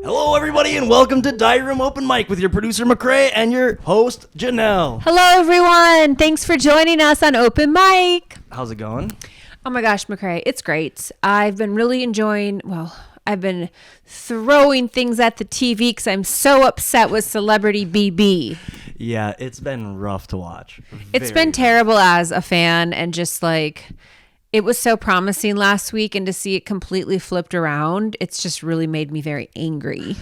Hello, everybody, and welcome to Diary Room Open Mic with your producer, McCrae, and your host, Janelle. Hello, everyone. Thanks for joining us on Open Mic. How's it going? Oh, my gosh, McCrae, it's great. I've been really enjoying, I've been throwing things at the TV because I'm so upset with Celebrity BB. Yeah, it's been rough to watch. It's been terrible as a fan, and just like... It was so promising last week, and to see it completely flipped around, it's just really made me very angry.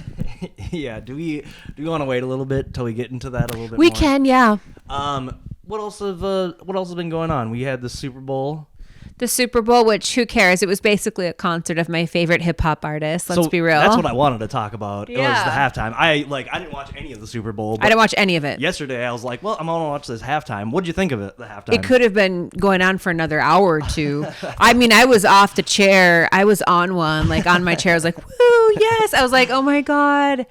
Yeah, do we want to wait a little bit till we get into that a little bit We more? can, yeah. What else has been going on? We had the Super Bowl. The Super Bowl, which who cares? It was basically a concert of my favorite hip hop artists. Let's be real. That's what I wanted to talk about. Yeah. It was the halftime. I didn't watch any of the Super Bowl. I didn't watch any of it. Yesterday, I was like, well, I'm going to watch this halftime. What did you think of it, the halftime? It could have been going on for another hour or two. I mean, I was off the chair. I was on one, like on my chair. I was like, woo, yes. I was like, oh my God.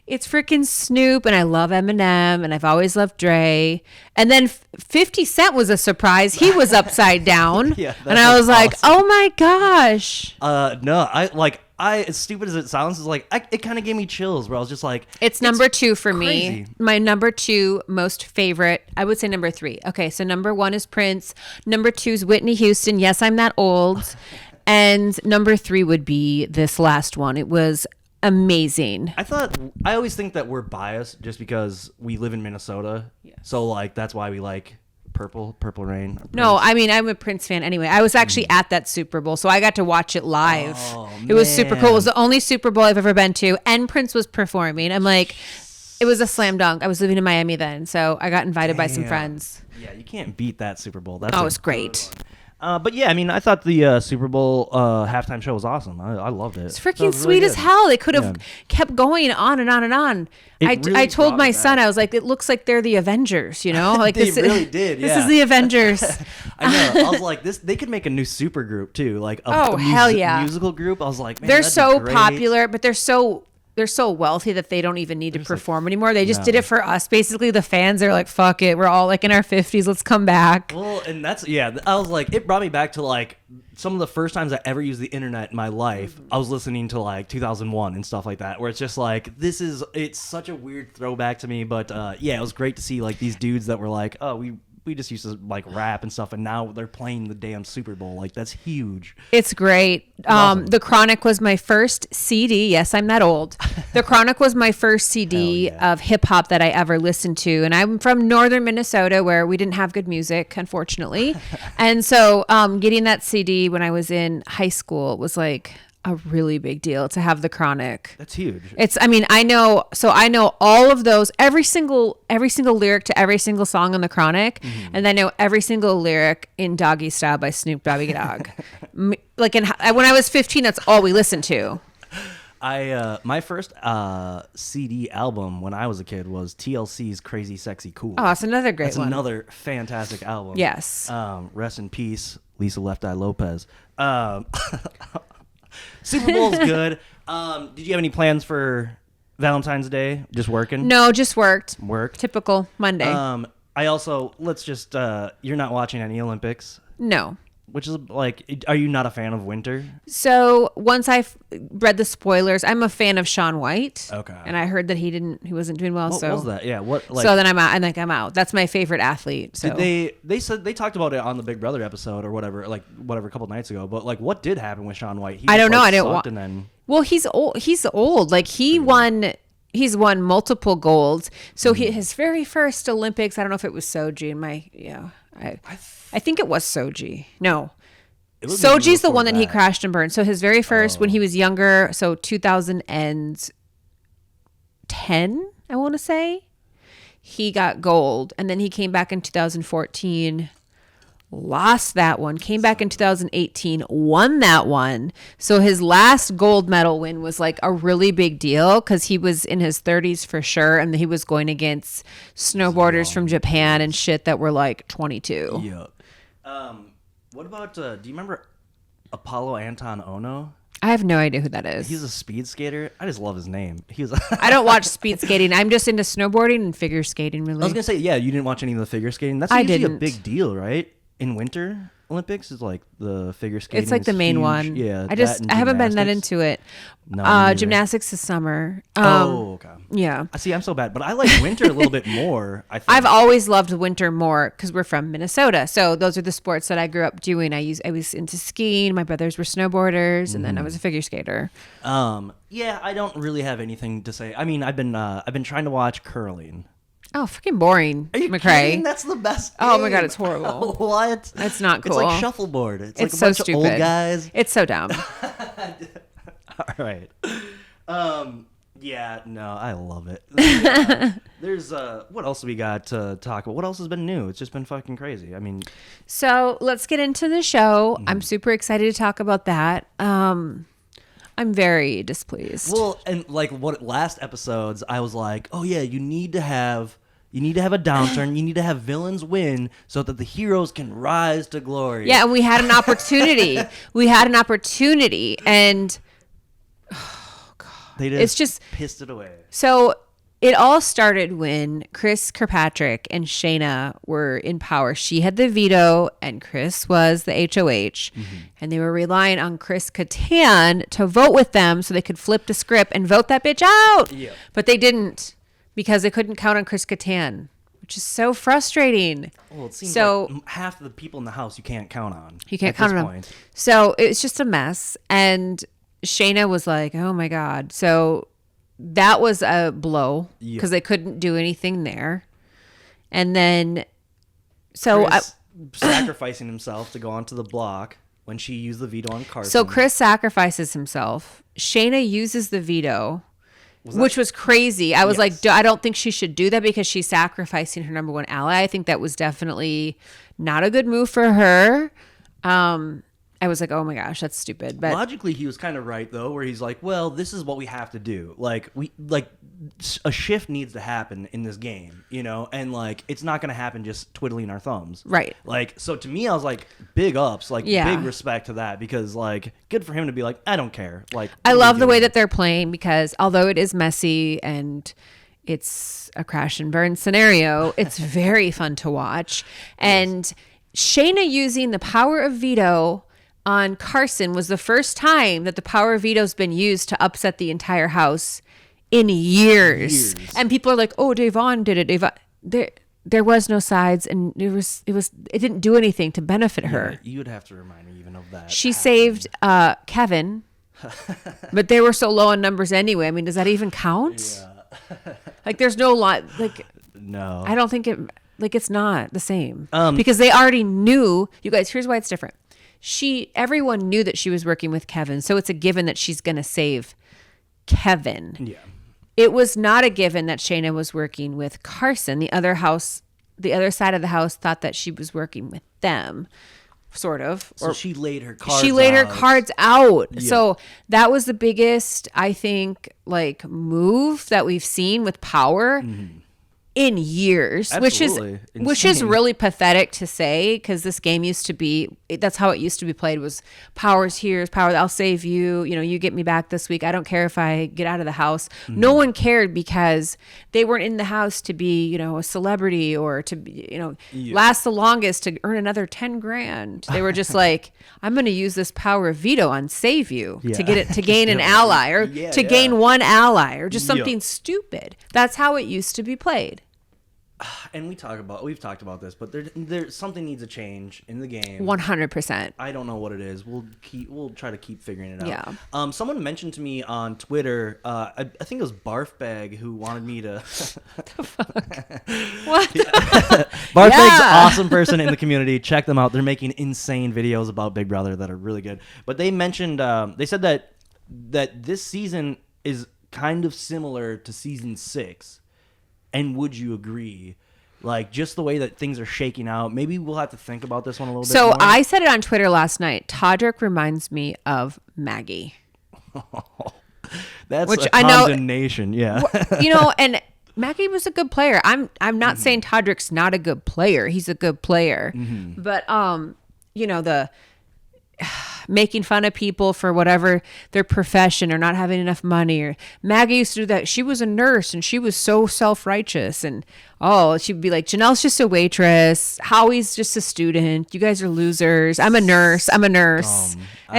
It's freaking Snoop, and I love Eminem, and I've always loved Dre. And then 50 Cent was a surprise. He was upside down. Yeah, and I was like, awesome. oh my gosh. No, as stupid as it sounds, it kind of gave me chills where I was just like, It's number two for crazy. me. My number two most favorite, I would say number three. Okay, so number one is Prince. Number two is Whitney Houston. Yes, I'm that old. And number three would be this last one. It was amazing. I always think that we're biased just because we live in Minnesota. Yes. So that's why we like Purple Rain. No, I mean, I'm a Prince fan anyway. I was actually at that Super Bowl, so I got to watch it live. Oh, it was super cool. It was man. the only Super Bowl I've ever been to, and Prince was performing. I'm like, it was a slam dunk. I was living in Miami then, so I got invited by some Damn. friends. Yeah, you can't beat that Super Bowl. That's Oh, it was great. But yeah, I mean, I thought the Super Bowl halftime show was awesome. I loved it. It's freaking sweet as hell. They could have kept going on and on and on. It I told brought my it son, back. I was like, it looks like they're the Avengers, you know? Like They really did, This yeah. is the Avengers. I know. I was like, they could make a new super group too, like hell yeah. musical group. I was like, man, They're that'd so be great. popular, but they're so wealthy that they don't even need to perform anymore. They just did it for us. Basically, the fans are like, fuck it. We're all like in our 50s. Let's come back. Well, and I was like, it brought me back to like some of the first times I ever used the internet in my life. I was listening to like 2001 and stuff like that, where it's just like, it's such a weird throwback to me. But yeah, it was great to see like these dudes that were like, oh, we just used to like rap and stuff, and now they're playing the damn Super Bowl. Like, that's huge. It's great. Awesome. The Chronic was my first CD. Yes, I'm that old. The Chronic was my first CD yeah. of hip hop that I ever listened to. And I'm from northern Minnesota, where we didn't have good music, unfortunately. And so getting that CD when I was in high school was like a really big deal to have the Chronic. That's huge. I know all of those, every single lyric to every single song on the Chronic, and I know every single lyric in Doggy Style by Snoop Doggy Dogg. When I was 15, that's all we listened to. My first CD album when I was a kid was TLC's Crazy Sexy Cool. Oh, it's another great That's one. another fantastic album. Yes. Rest in peace, Lisa Left Eye Lopez. Super Bowl's good. Did you have any plans for Valentine's Day? Just working? No, just worked. Work. Typical Monday. I also, you're not watching any Olympics, No. which is like, are you not a fan of winter? So once I read the spoilers, I'm a fan of Shaun White. Okay. And I heard that he wasn't doing well. What was that? Yeah. So then I'm out. I think I'm out. That's my favorite athlete. So They said they talked about it on the Big Brother episode or whatever, a couple nights ago. But like, what did happen with Shaun White? I don't know. I didn't sucked watch. and then Well, he's old. He's old. Like he's won multiple golds. So his very first Olympics, I don't know if it was Soji. I think it was Soji. No. It was maybe Soji's the before one that he that. crashed and burned. So his very first, when he was younger, so 2010, I want to say, he got gold. And then he came back in 2014, lost that one, came back in 2018, won that one. So his last gold medal win was like a really big deal because he was in his 30s for sure. And he was going against snowboarders from Japan and shit that were like 22. Yeah. What about, do you remember Apollo Anton Ono? I have no idea who that is. He's a speed skater. I just love his name. I don't watch speed skating. I'm just into snowboarding and figure skating, really. I was going to say, yeah, you didn't watch any of the figure skating. That's I usually didn't. a big deal, right? In winter? Olympics is like the figure skating. It's like the main huge. one. Yeah, I haven't been that into it. No, me neither. Gymnastics is summer. Okay. Yeah. I see. I'm so bad, but I like winter a little bit more. I think. I've always loved winter more because we're from Minnesota. So those are the sports that I grew up doing. I was into skiing. My brothers were snowboarders, and then I was a figure skater. Yeah, I don't really have anything to say. I mean, I've been trying to watch curling. Oh, freaking boring, Are you McCrae. kidding? That's the best Oh my game. God, it's horrible. What? It's not cool. It's like shuffleboard. It's like a so bunch stupid. of old guys. It's so dumb. All right. Yeah, no, I love it. There's what else we got to talk about? What else has been new? It's just been fucking crazy. I mean, So let's get into the show. I'm super excited to talk about that. I'm very displeased. well, and like what last episodes, I was like, oh yeah, you need to have a downturn. You need to have villains win so that the heroes can rise to glory. Yeah, and we had an opportunity. And they it's just pissed it away. so it all started when Chris Kirkpatrick and Shayna were in power. She had the veto and Chris was the HOH. And they were relying on Chris Kattan to vote with them so they could flip the script and vote that bitch out. Yeah. But they didn't because they couldn't count on Chris Kattan, which is so frustrating. Well, it seems So- like half the people in the house you can't count on. You can't at count this on point. them. So it was just a mess. And Shayna was like, oh my God. So that was a blow because they couldn't do anything there. And then, Chris sacrificing himself to go onto the block when she used the veto on Carson. so Chris sacrifices himself. Shayna uses the veto, which was crazy. I was like, I don't think she should do that because she's sacrificing her number one ally. I think that was definitely not a good move for her. I was like, oh my gosh, that's stupid. But logically, he was kind of right though, where he's like, well, this is what we have to do. Like a shift needs to happen in this game, you know, and like it's not going to happen just twiddling our thumbs, right. Like, so to me, I was like, big ups, like big respect to that because like good for him to be like, I don't care. Like, I love the way that they're playing because although it is messy and it's a crash and burn scenario, it's very fun to watch. And Shayna using the power of veto on Carson was the first time that the power of veto's been used to upset the entire house in years. And people are like, oh, Davon did it. Davon. There was no sides and it didn't do anything to benefit her. You would have to remind me even of that. She saved Kevin, but they were so low on numbers anyway. I mean, does that even count? Yeah. Like there's no lot. Like No. I don't think it. Like it's not the same because they already knew. You guys, here's why it's different. Everyone knew that she was working with Kevin, so it's a given that she's going to save Kevin. Yeah. It was not a given that Shayna was working with Carson. The other side of the house thought that she was working with them, sort of. So she laid her cards. Her cards out. Yeah. So that was the biggest, I think, like move that we've seen with power. In years, Absolutely. which is really pathetic to say because this game used to be, that's how it used to be played was power's here, power, I'll save you, you know, you get me back this week. I don't care if I get out of the house. No one cared because they weren't in the house to be, you know, a celebrity or to be, you know, last the longest to earn another 10 grand. They were just like, I'm going to use this power of veto on save you to get it, to gain an ally or to gain one ally or just something stupid. That's how it used to be played. And we've talked about this, but there something needs a change in the game. 100%. I don't know what it is. We'll try to keep figuring it out. Yeah. Someone mentioned to me on Twitter, I think it was Barfbag who wanted me to. What the fuck? What? Barfbag's an awesome person in the community. Check them out. They're making insane videos about Big Brother that are really good. But they mentioned, they said that this season is kind of similar to season 6. And would you agree? Like, just the way that things are shaking out. Maybe we'll have to think about this one a little bit more. So I said it on Twitter last night. Todrick reminds me of Maggie. That's which a I know, condemnation, yeah. You know, and Maggie was a good player. I'm not saying Todrick's not a good player. He's a good player. But, you know, making fun of people for whatever their profession or not having enough money. Or Maggie used to do that. She was a nurse and she was so self-righteous. And she'd be like, Janelle's just a waitress. Howie's just a student. You guys are losers. I'm a nurse. And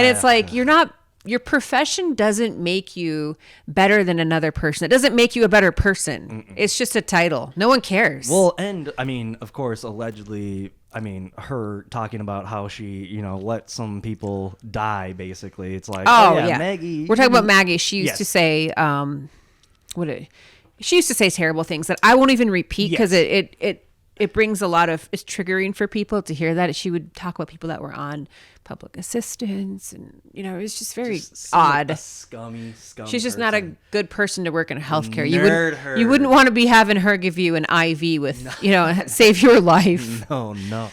it's like, your profession doesn't make you better than another person. It doesn't make you a better person. It's just a title. No one cares. Well, and I mean, of course, allegedly, her talking about how she, let some people die, basically. It's like, Maggie. We're talking about Maggie. She used to say, she used to say terrible things that I won't even repeat because it brings a lot of, it's triggering for people to hear that. She would talk about people that were on public assistance and, it was just very odd. Like a scum She's just person. Not a good person to work in healthcare. Nerd You wouldn't want to be having her give you an IV with, save your life. No.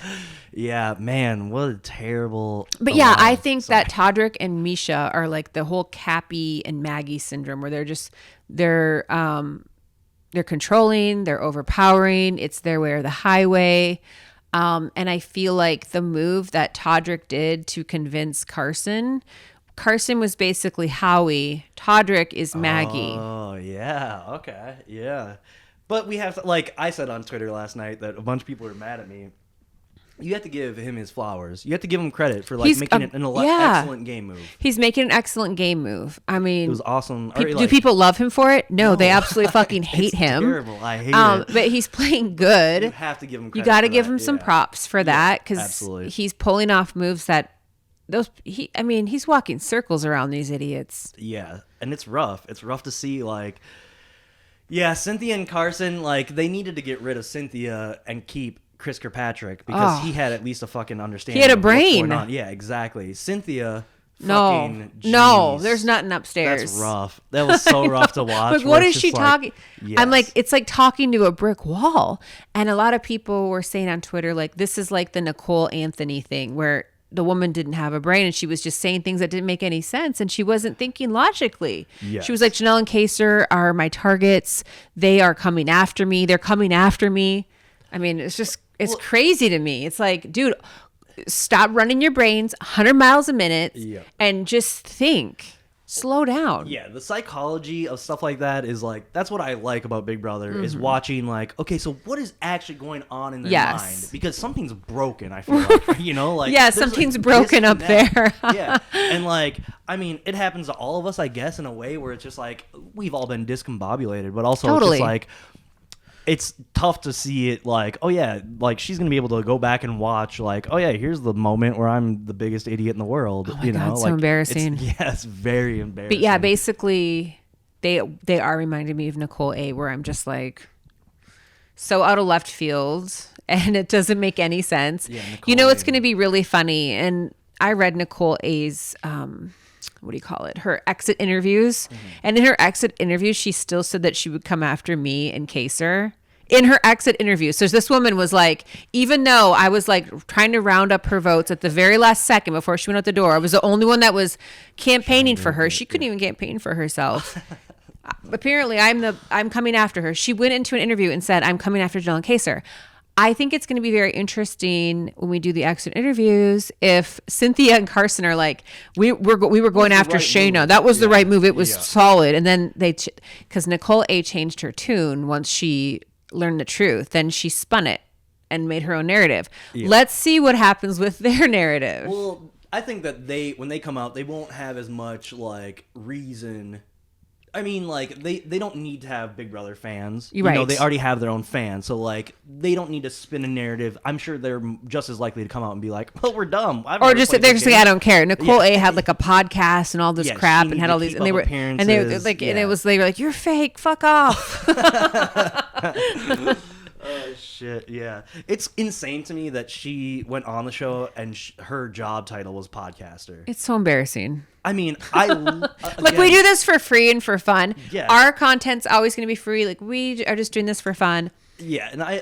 Yeah, man, what a terrible. But yeah, I think that Todrick and Misha are like the whole Cappy and Maggie syndrome where they're controlling, they're overpowering, it's their way or the highway. And I feel like the move that Todrick did to convince Carson was basically Howie. Todrick is Maggie. Oh, yeah. Okay. Yeah. But we have to, like I said on Twitter last night that a bunch of people are mad at me. You have to give him his flowers. You have to give him credit for making an excellent game move. He's making an excellent game move. I mean, it was awesome. Do people love him for it? No, they absolutely fucking hate him. Terrible. I hate it. But he's playing good. You have to give him credit. You got to for give that. him some props for that because he's pulling off moves that he's walking circles around these idiots. Yeah, and it's rough. It's rough to see Cynthia and Carson, they needed to get rid of Cynthia and keep Chris Kirkpatrick because he had at least a fucking understanding. He had a of what's brain. going on. Yeah, exactly. Cynthia. No, there's nothing upstairs. That's rough. That was so rough to watch. What is she talking? Yes. I'm like, it's like talking to a brick wall. And a lot of people were saying on Twitter, this is like the Nicole Anthony thing where the woman didn't have a brain and she was just saying things that didn't make any sense and she wasn't thinking logically. Yes. She was like, Janelle and Kaser are my targets. They are coming after me. They're coming after me. I mean, it's crazy to me. It's like, dude, stop running your brains 100 miles a minute and just think. Slow down. Yeah, the psychology of stuff like that is that's what I like about Big Brother is watching okay, so what is actually going on in their mind? Because something's broken, I feel like, yeah, something's broken up there. Yeah, and it happens to all of us, I guess, in a way where it's just we've all been discombobulated, but also totally. It's just it's tough to see it she's gonna be able to go back and watch here's the moment where I'm the biggest idiot in the world. Oh my God, so embarrassing. It's very embarrassing. But yeah, basically they are reminding me of Nicole A, where I'm just so out of left field and it doesn't make any sense. Yeah, It's gonna be really funny. And I read Nicole A's her exit interviews. And in her exit interviews, she still said that she would come after me and Kaser in her exit interview. So this woman was even though I was trying to round up her votes at the very last second before she went out the door, I was the only one that was campaigning for her. She couldn't even campaign for herself. Apparently I'm coming after her. She went into an interview and said, I'm coming after Janelle and Kaser. I think it's going to be very interesting when we do the exit interviews if Cynthia and Carson are we were going after Shayna. That was the right move. It was solid. And then because Nicole A changed her tune once she learned the truth, then she spun it and made her own narrative. Yeah. Let's see what happens with their narrative. Well, I think that when they come out, they won't have as much reason. I mean, they don't need to have Big Brother fans. Right. They already have their own fans. So, they don't need to spin a narrative. I'm sure they're just as likely to come out and be like, well, we're dumb. Or just they're just I don't care. Nicole A had a podcast and all this crap and had all these and they were and they were they were like, you're fake. Fuck off. Oh shit, yeah. It's insane to me that she went on the show and her job title was podcaster. It's so embarrassing. I mean, we do this for free and for fun. Yeah. Our content's always going to be free. We are just doing this for fun. Yeah, and I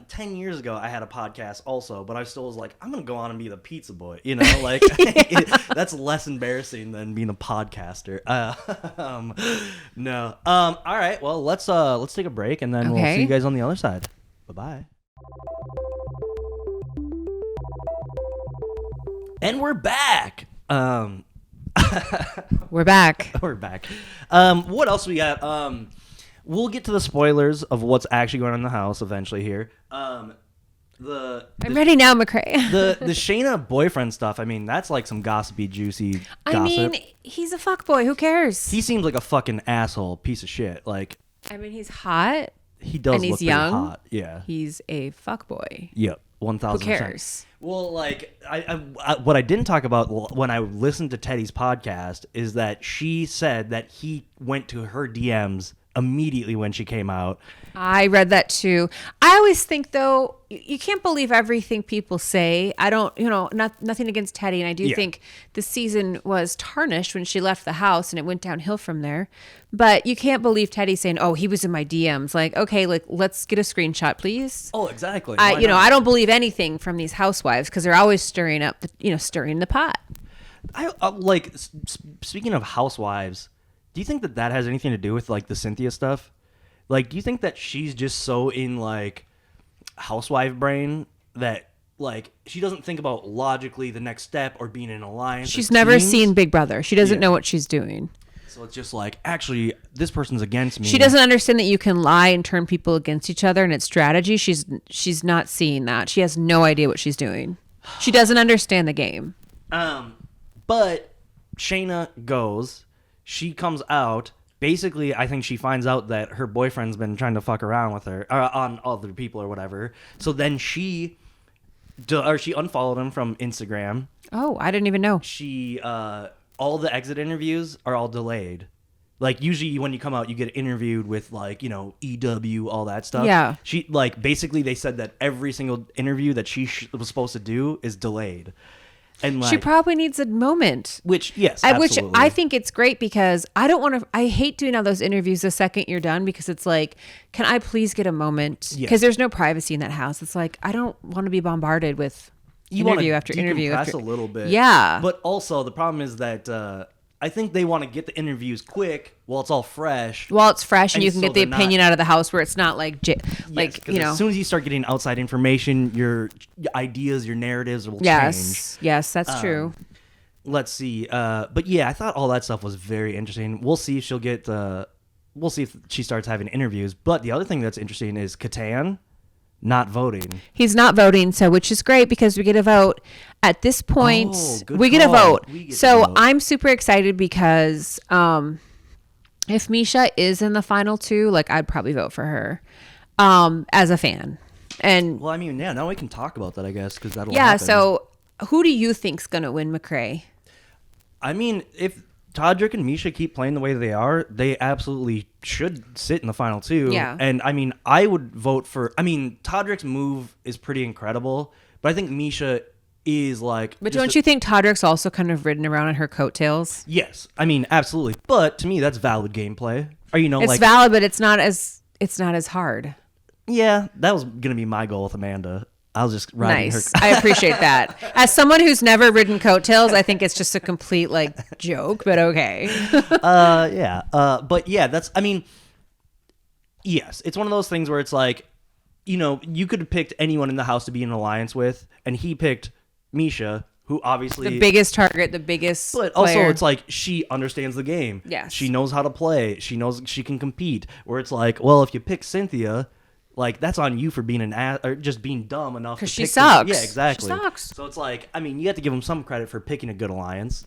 10 years ago I had a podcast also, but I still was I'm going to go on and be the pizza boy, that's less embarrassing than being a podcaster. No. All right, well, let's take a break and then we'll see you guys on the other side. Bye-bye. And we're back. We're back. We're back. What else we got? We'll get to the spoilers of what's actually going on in the house eventually here. I'm ready now, McCrae. the Shayna boyfriend stuff, I mean, that's like some gossipy, juicy gossip. I mean, he's a fuckboy. Who cares? He seems like a fucking asshole, piece of shit. Like, I mean, he's hot. he does and he's look pretty young. hot. Yeah. He's a fuckboy. Yep. 1,000%. Who cares? Well, like, I what I didn't talk about when I listened to Teddy's podcast is that she said that he went to her DMs immediately when she came out. I read that too. I always think, though, you can't believe everything people say. I don't, nothing against Teddy. And I do think the season was tarnished when she left the house and it went downhill from there. But you can't believe Teddy saying, oh, he was in my DMs. Like, okay, like, let's get a screenshot, please. Oh, exactly. I don't believe anything from these housewives because they're always stirring the pot. Speaking of housewives, do you think that has anything to do with like the Cynthia stuff? Like, do you think that she's just so in like housewife brain that like she doesn't think about logically the next step or being in an alliance? She's never seen Big Brother. She doesn't know what she's doing. So it's just like, actually, this person's against me. She doesn't understand that you can lie and turn people against each other, and it's strategy. She's not seeing that. She has no idea what she's doing. She doesn't understand the game. But Shayna goes. She comes out. Basically, I think she finds out that her boyfriend's been trying to fuck around with her on other people or whatever. So then she unfollowed him from Instagram. Oh, I didn't even know. She all the exit interviews are all delayed. Like, usually when you come out, you get interviewed with like, EW, all that stuff. Yeah. She basically they said that every single interview that she was supposed to do is delayed. And like, she probably needs a moment. Which absolutely. I think it's great because I hate doing all those interviews the second you're done because it's like, can I please get a moment? Because there's no privacy in that house. It's like, I don't want to be bombarded with interview after interview. A little bit. Yeah. But also the problem is that I think they want to get the interviews quick while it's all fresh. While it's fresh and you can get the opinion out of the house where it's not like, as soon as you start getting outside information, your ideas, your narratives will change. Yes, that's true. Let's see. But yeah, I thought all that stuff was very interesting. We'll see if she'll get, we'll see if she starts having interviews. But the other thing that's interesting is Catan not voting. He's not voting, which is great because we get a vote. At this point, we get a vote. I'm super excited because if Misha is in the final two, like I'd probably vote for her as a fan. And well, I mean, yeah, now we can talk about that, I guess, because that'll happen. So who do you think's gonna win, McCrae? I mean, if Todrick and Misha keep playing the way they are, they absolutely should sit in the final two. Yeah. And I mean, I would vote for. I mean, Todrick's move is pretty incredible, but I think Misha is like. But don't you think Todrick's also kind of ridden around on her coattails? Yes, I mean, absolutely. But to me, that's valid gameplay. Or it's valid, but it's not as hard. Yeah, that was gonna be my goal with Amanda. I was just riding her. I appreciate that. As someone who's never ridden coattails, I think it's just a complete joke, but okay. Yeah. But yeah, I mean, yes, it's one of those things where it's like, you could have picked anyone in the house to be in an alliance with, and he picked Misha, who obviously the biggest target, the biggest But also player. It's like she understands the game. Yes. She knows how to play. She knows she can compete. Where it's like, well, if you pick Cynthia, like, that's on you for being an ass or just being dumb enough. Because she sucks. Yeah, exactly. She sucks. So it's like, I mean, you have to give them some credit for picking a good alliance.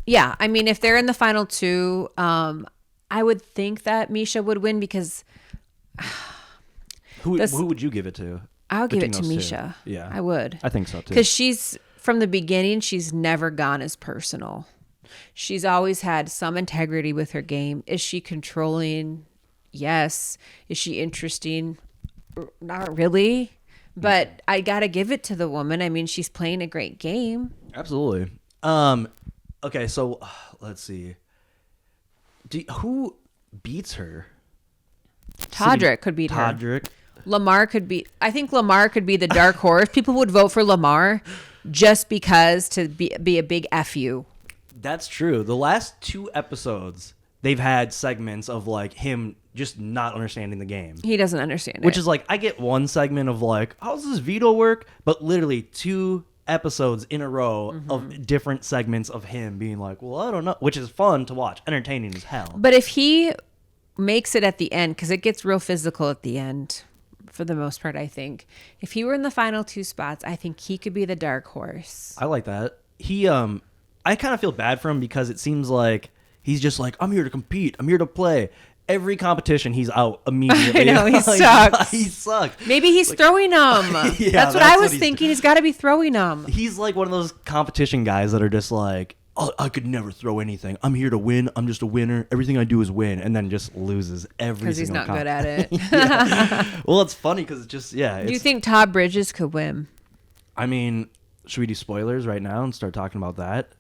Yeah, I mean, if they're in the final two, I would think that Misha would win because. Who would you give it to? I'll give it to Misha. Yeah, I would. I think so too. Because from the beginning, she's never gone as personal. She's always had some integrity with her game. Is she controlling? Yes. Is she interesting? Not really, but I gotta give it to the woman. I mean, she's playing a great game. Absolutely. Okay, so let's see. Who beats her? Todrick could beat her. Todrick. Lamar could be. I think Lamar could be the dark horse. People would vote for Lamar just because to be a big fu. That's true. The last 2 episodes, they've had segments of him just not understanding the game. He doesn't understand it. Which is I get one segment of how does this veto work? But literally 2 episodes in a row of different segments of him being like, well, I don't know, which is fun to watch, entertaining as hell. But if he makes it at the end, because it gets real physical at the end for the most part, I think. If he were in the final 2 spots, I think he could be the dark horse. I like that. He, I kind of feel bad for him because it seems like he's just like, I'm here to compete. I'm here to play. Every competition, he's out immediately. I know, he sucks. He sucks. Maybe he's throwing them. Yeah, that's what I was thinking. He's got to be throwing them. He's like one of those competition guys that are just like, oh, I could never throw anything. I'm here to win. I'm just a winner. Everything I do is win. And then just loses every single Because he's not good at it. Yeah. Well, it's funny because it's just, yeah. Do you think Todd Bridges could win? I mean, should we do spoilers right now and start talking about that?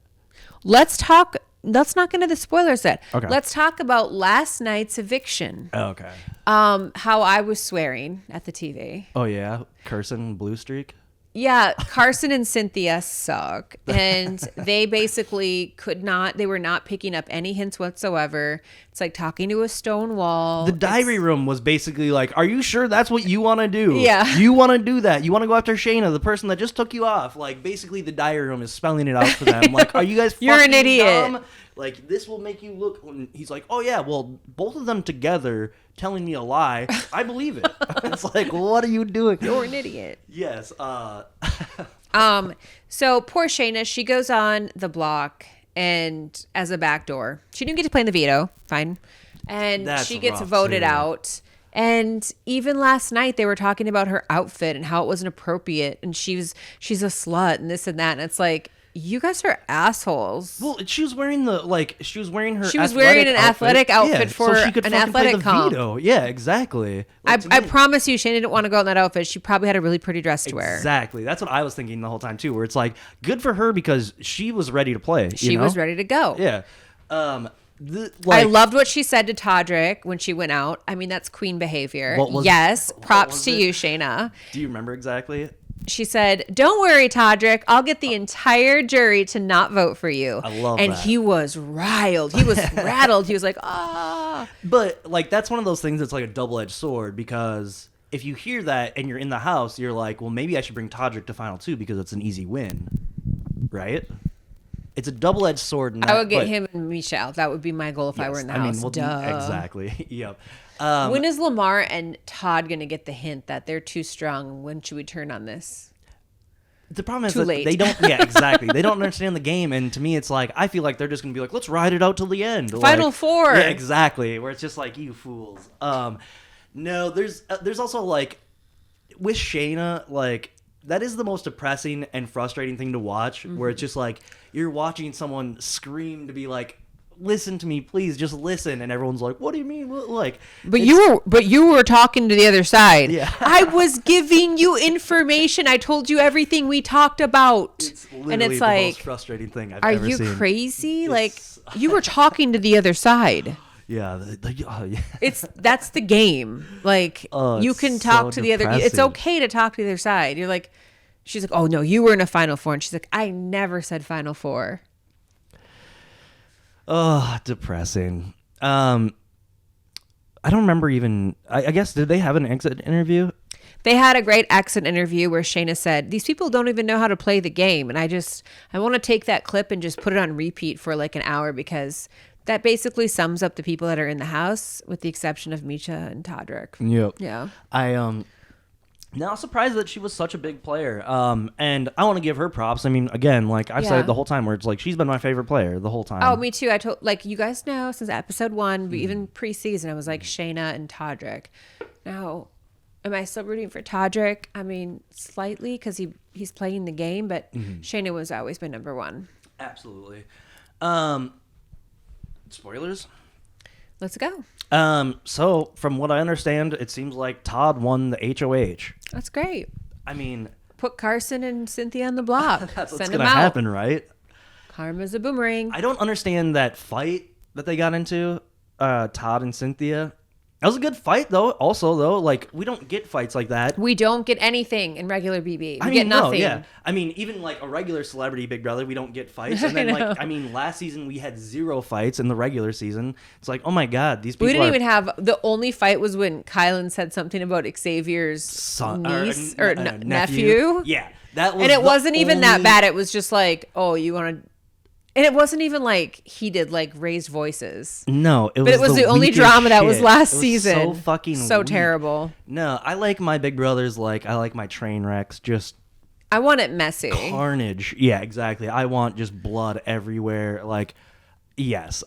Let's not get into the spoilers yet. Okay. Let's talk about last night's eviction. Okay. How I was swearing at the TV. Oh, yeah? Cursing blue streak? Yeah, Carson and Cynthia suck. And they basically they were not picking up any hints whatsoever. It's like talking to a stone wall. The diary room was basically like, are you sure that's what you want to do? Yeah. You want to do that? You want to go after Shayna, the person that just took you off? Like, basically the diary room is spelling it out for them. Like, are you guys You're fucking an idiot. dumb? Like, this will make you look... And he's like, oh, yeah, well, both of them together telling me a lie, I believe it. It's like, what are you doing? You're an idiot. Yes. So poor Shayna, she goes on the block and as a backdoor. She didn't get to play in the veto. Fine. And That's she gets rough, voted too. out. And even last night they were talking about her outfit and how it wasn't appropriate and she's a slut and this and that. And it's like, you guys are assholes. Well, she was wearing her She was wearing an athletic outfit for so she could an fucking play athletic the comp. veto. Yeah, exactly. I Like, to me- promise you, Shayna didn't want to go in that outfit. She probably had a really pretty dress to wear. Exactly. That's what I was thinking the whole time too. Where it's like, good for her because she was ready to play. She was ready to go. Yeah. I loved what she said to Todrick when she went out. I mean, that's queen behavior. Yes. Props to you, Shayna. Do you remember exactly? She said, don't worry, Todrick. I'll get the entire jury to not vote for you. I love and that. he was riled. He was rattled. He was like, ah. But like, that's one of those things that's like a double-edged sword because if you hear that and you're in the house, you're like, well, maybe I should bring Todrick to final 2 because it's an easy win, right? It's a double-edged sword. I would get him and Michelle. That would be my goal if I were in the house. Duh. Exactly. Yep. When is Lamar and Todd going to get the hint that they're too strong? When should we turn on this? The problem is Too that late. they don't. Yeah, exactly. They don't understand the game, and to me, it's like I feel like they're just gonna be like, let's ride it out till the end. Final like, four. Yeah, exactly. Where it's just like you fools. No, there's also like with Shayna, like that is the most depressing and frustrating thing to watch. Where it's just like you're watching someone scream to be like, listen to me, please, just listen, and everyone's like, what do you mean? What? Like, But you were talking to the other side. Yeah. I was giving you information. I told you everything we talked about. it's literally and it's the like, most frustrating thing I've are ever you seen. crazy? It's- Like you were talking to the other side. Yeah, yeah. That's the game. Like Oh, you it's can talk so to the other. It's depressing. okay to talk to the other side. You're like, she's like, oh no, you were in a Final Four, and she's like, I never said Final Four. Oh, depressing. I don't remember even. I guess did they have an exit interview? They had a great exit interview where Shayna said, these people don't even know how to play the game. And I want to take that clip and just put it on repeat for like an hour because that basically sums up the people that are in the house with the exception of Misha and Todrick. Yep. Yeah. Now surprised that she was such a big player. And I want to give her props. I mean, again, like I've said it the whole time where it's like she's been my favorite player the whole time. Oh, me too. I told, like, you guys know since episode 1, even preseason, I was like Shayna and Todrick. Now, am I still rooting for Todrick? I mean, slightly because he's playing the game, but Shayna was always my number 1. Absolutely. Spoilers? Let's go. So from what I understand, it seems like Todd won the HOH. That's great. I mean, Put Carson and Cynthia on the block. that's what's Send gonna them out. happen, right? Karma's a boomerang. I don't understand that fight that they got into, Todd and Cynthia. That was a good fight, though. Also, though, like we don't get fights like that. We don't get anything in regular BB. We I mean, get nothing. No, yeah. I mean, even like a regular celebrity Big Brother, we don't get fights. And then, last season we had 0 fights in the regular season. It's like, oh my god, these people. We didn't even have. The only fight was when Kylan said something about Xavier's son niece or nephew. Yeah, That was and it the wasn't even that only- bad. It was just like, oh, you want to. And it wasn't even like heated, like raised voices. No, But it was the only weakest drama that was shit. last It was season. So fucking so weak. terrible. No, I like my Big Brothers. Like I like my train wrecks. Just I want it messy. carnage. Yeah, exactly. I want just blood everywhere. Like, yes.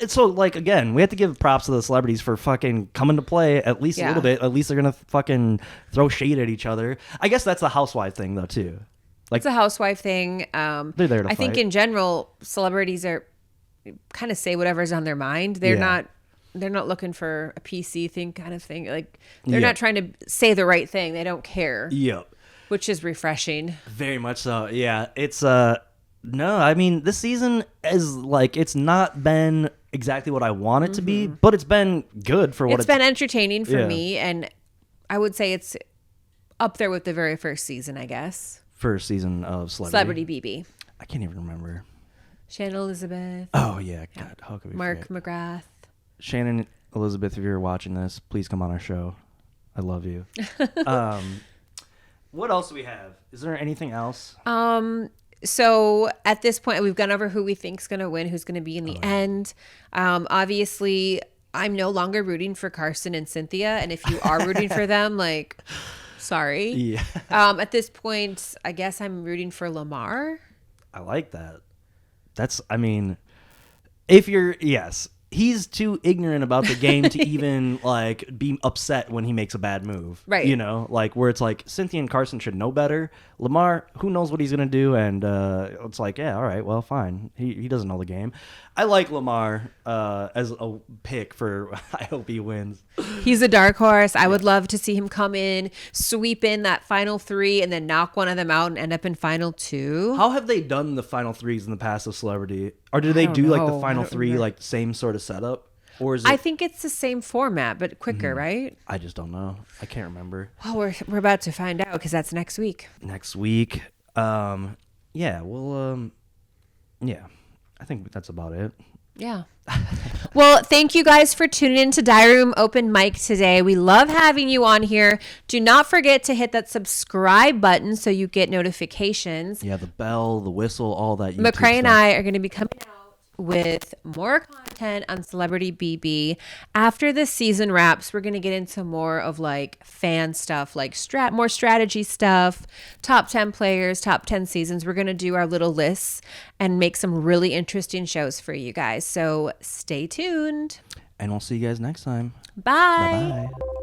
So like again, we have to give props to the celebrities for fucking coming to play at least a little bit. At least they're gonna fucking throw shade at each other. I guess that's the housewife thing though too. Like It's a housewife thing. they're there to I think fight. in general, celebrities are kind of say whatever's on their mind. They're Yeah. not looking for a PC thing kind of thing. Like they're Yeah. not trying to say the right thing. They don't care, Yep. which is refreshing. Very much so. Yeah. It's no, I mean this season is like it's not been exactly what I want it to be, but it's been good for what It's been entertaining for Yeah. me, and I would say it's up there with the very first season, I guess. first season of Celebrity. Celebrity BB. I can't even remember. Shannon Elizabeth, Oh yeah, God, how could we Mark forget? McGrath. Shannon Elizabeth, if you're watching this, please come on our show. I love you. What else do we have? Is there anything else? So at this point, we've gone over who we think's going to win, who's going to be in the end. Obviously, I'm no longer rooting for Carson and Cynthia, and if you are rooting for them, like, sorry. Yeah, At this point, I guess I'm rooting for Lamar. I like that. That's, I mean, if you're, yes, he's too ignorant about the game to even like be upset when he makes a bad move. Right. You know, like where it's like Cynthia and Carson should know better. Lamar, who knows what he's going to do? And it's like, yeah, all right, well, fine. He doesn't know the game. I like Lamar as a pick for, I hope he wins. He's a dark horse. I would love to see him come in, sweep in that final three, and then knock one of them out and end up in final two. How have they done the final threes in the past of Celebrity? Or do they don't do like know. the I final don't three, remember. like same sort of setup? Or is it? I think it's the same format, but quicker, right? I just don't know. I can't remember. Well, we're about to find out because that's next week. Next week. Yeah, well, yeah, I think that's about it. Yeah. Well, thank you guys for tuning in to Diary Room Open Mic today. We love having you on here. Do not forget to hit that subscribe button so you get notifications. Yeah, the bell, the whistle, all that. YouTube McCrae and stuff. I are going to be coming out with more content on Celebrity BB. After the season wraps, we're going to get into more of like fan stuff, like more strategy stuff, top 10 players, top 10 seasons. We're going to do our little lists and make some really interesting shows for you guys. So stay tuned. And we'll see you guys next time. Bye. Bye-bye.